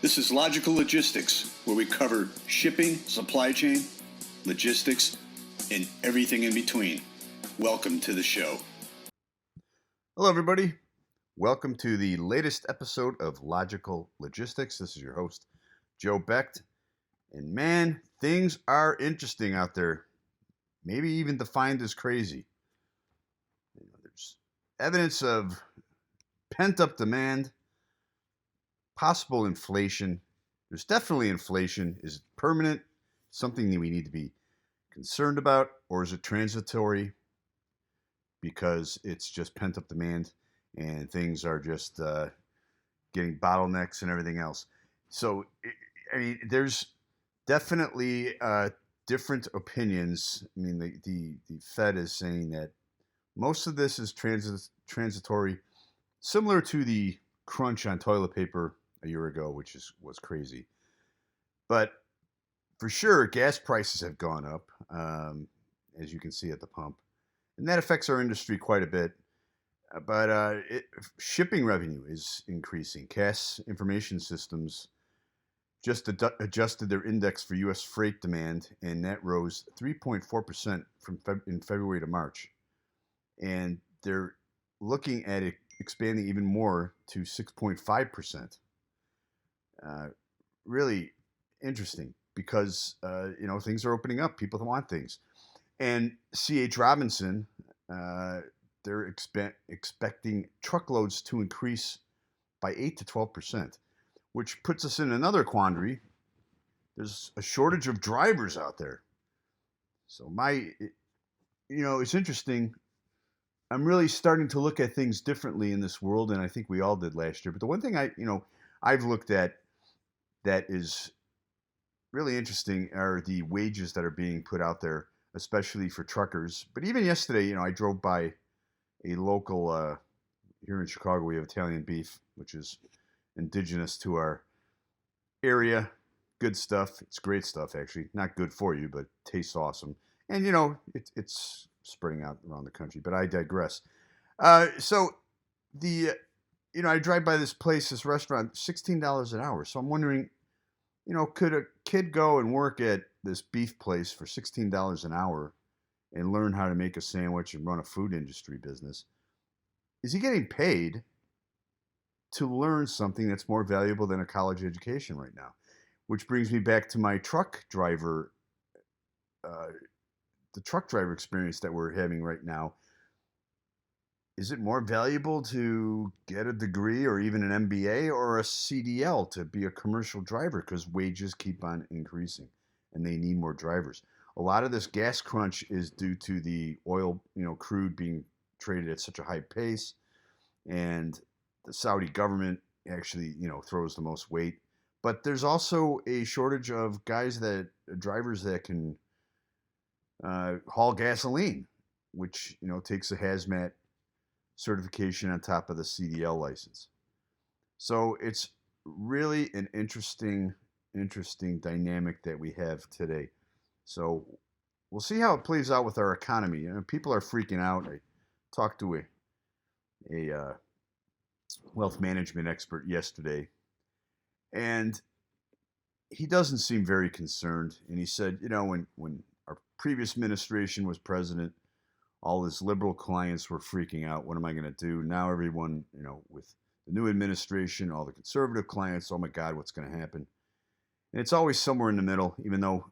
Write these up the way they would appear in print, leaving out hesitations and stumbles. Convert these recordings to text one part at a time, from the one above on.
This is Logical Logistics, where we cover shipping, supply chain, logistics, and everything in between. Welcome to the show. Hello, everybody. Welcome to the latest episode of Logical Logistics. This is your host, Joe Becht. And man, things are interesting out there. Maybe even defined as crazy. There's evidence of pent-up demand, possible inflation. There's definitely inflation. Is it permanent? Something that we need to be concerned about? Or is it transitory because it's just pent-up demand and things are just getting bottlenecks and everything else? So, I mean, there's definitely different opinions. I mean, the Fed is saying that most of this is transitory, similar to the crunch on toilet paper a year ago, which was crazy. But for sure, gas prices have gone up, as you can see at the pump, and that affects our industry quite a bit. But shipping revenue is increasing. Cash information systems just adjusted their index for U.S. freight demand, and that rose 3.4% in February to March. And they're looking at it expanding even more to 6.5%. Really interesting because, things are opening up. People want things. And C.H. Robinson, they're expecting truckloads to increase by 8 to 12%, which puts us in another quandary. There's a shortage of drivers out there. So it's interesting. I'm really starting to look at things differently in this world, and I think we all did last year. But the one thing I've looked at that is really interesting are the wages that are being put out there, especially for truckers. But even yesterday, I drove by a local here in Chicago. We have Italian beef, which is indigenous to our area. Good stuff. It's great stuff, actually. Not good for you, but tastes awesome. And it's spreading out around the country. But I digress. So I drive by this restaurant, $16 an hour. So I'm wondering, could a kid go and work at this beef place for $16 an hour and learn how to make a sandwich and run a food industry business? Is he getting paid to learn something that's more valuable than a college education right now? Which brings me back to my truck driver, the truck driver experience that we're having right now. Is it more valuable to get a degree or even an MBA or a CDL to be a commercial driver? Because wages keep on increasing and they need more drivers. A lot of this gas crunch is due to the oil, crude being traded at such a high pace, and the Saudi government actually, throws the most weight. But there's also a shortage of drivers that can haul gasoline, which, takes a hazmat certification on top of the CDL license. So it's really an interesting dynamic that we have today. So we'll see how it plays out with our economy. People are freaking out. I talked to a wealth management expert yesterday, and he doesn't seem very concerned. And he said, when our previous administration was president, all his liberal clients were freaking out. What am I going to do? Now everyone, with the new administration, all the conservative clients, oh my God, what's going to happen? And it's always somewhere in the middle, even though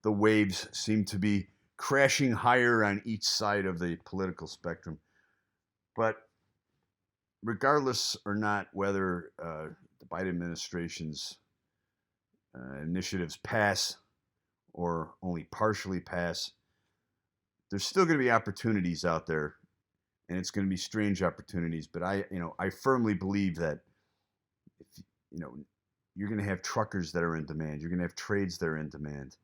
the waves seem to be crashing higher on each side of the political spectrum. But regardless or not whether the Biden administration's initiatives pass or only partially pass, there's still going to be opportunities out there, and it's going to be strange opportunities. But I firmly believe that if, you're going to have truckers that are in demand. You're going to have trades that are in demand.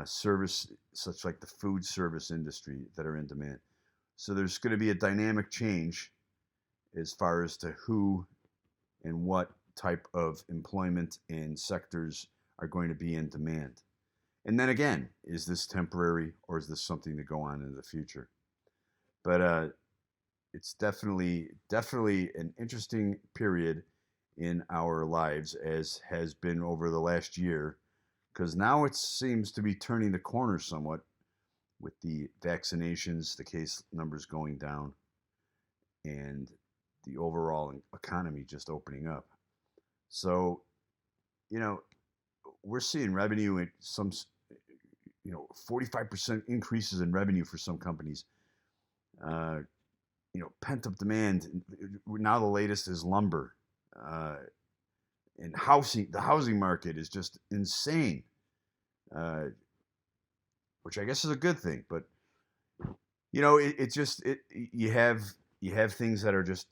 Service, such like the food service industry, that are in demand. So there's going to be a dynamic change as far as to who and what type of employment and sectors are going to be in demand. And then again, is this temporary or is this something to go on in the future? But it's definitely an interesting period in our lives as has been over the last year, because now it seems to be turning the corner somewhat with the vaccinations, the case numbers going down, and the overall economy just opening up. So, you know, we're seeing revenue at some, 45% increases in revenue for some companies. Pent up demand. Now the latest is lumber. And the housing market is just insane, which I guess is a good thing. But you have things that are just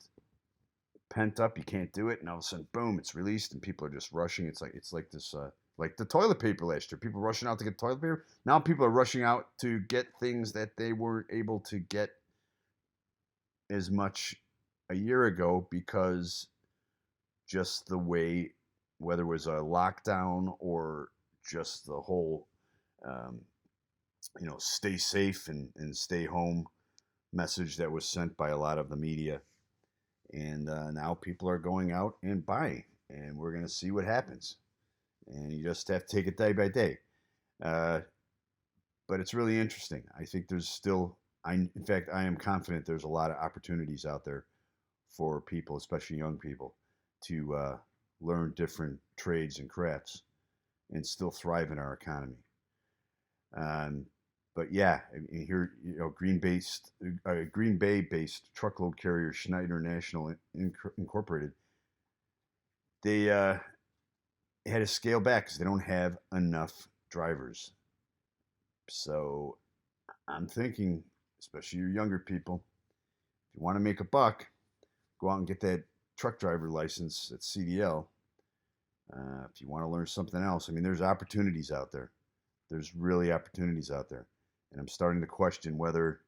pent up. You can't do it, and all of a sudden, boom, it's released, and people are just rushing. It's like this, like the toilet paper last year. People rushing out to get toilet paper. Now people are rushing out to get things that they weren't able to get as much a year ago because just the way, whether it was a lockdown or just the whole, stay safe and stay home message that was sent by a lot of the media. And now people are going out and buying, and we're going to see what happens. And you just have to take it day by day. But it's really interesting. I think there's still, in fact, I am confident there's a lot of opportunities out there for people, especially young people, to learn different trades and crafts and still thrive in our economy. But yeah, here, Green Bay-based truckload carrier Schneider National Incorporated, they had to scale back because they don't have enough drivers. So I'm thinking, especially your younger people, if you want to make a buck, go out and get that truck driver license at CDL. If you want to learn something else, there's opportunities out there. There's really opportunities out there. And I'm starting to question whether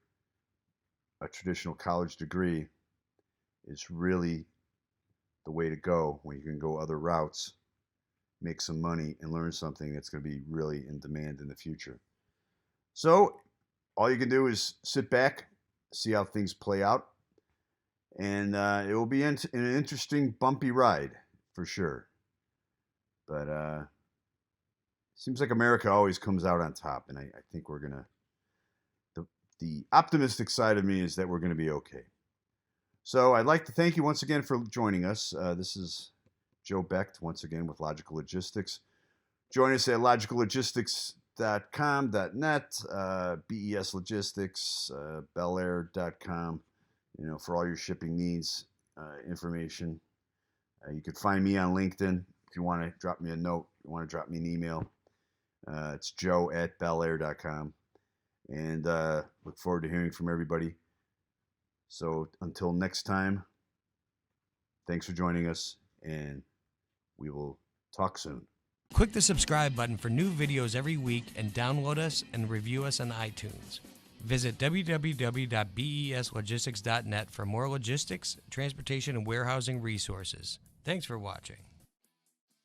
a traditional college degree is really the way to go when you can go other routes, make some money, and learn something that's going to be really in demand in the future. So all you can do is sit back, see how things play out, and it will be an interesting, bumpy ride for sure. But seems like America always comes out on top, and I think we're going to, the optimistic side of me is that we're going to be okay. So I'd like to thank you once again for joining us. This is Joe Becht, once again, with Logical Logistics. Join us at logicallogistics.com.net, BES Logistics, bellair.com, for all your shipping needs, information. You can find me on LinkedIn if you want to drop me a note, you want to drop me an email. It's joe@bellair.com. And look forward to hearing from everybody. So until next time, thanks for joining us, and we will talk soon. Click the subscribe button for new videos every week and download us and review us on iTunes. Visit www.beslogistics.net for more logistics, transportation, and warehousing resources. Thanks for watching.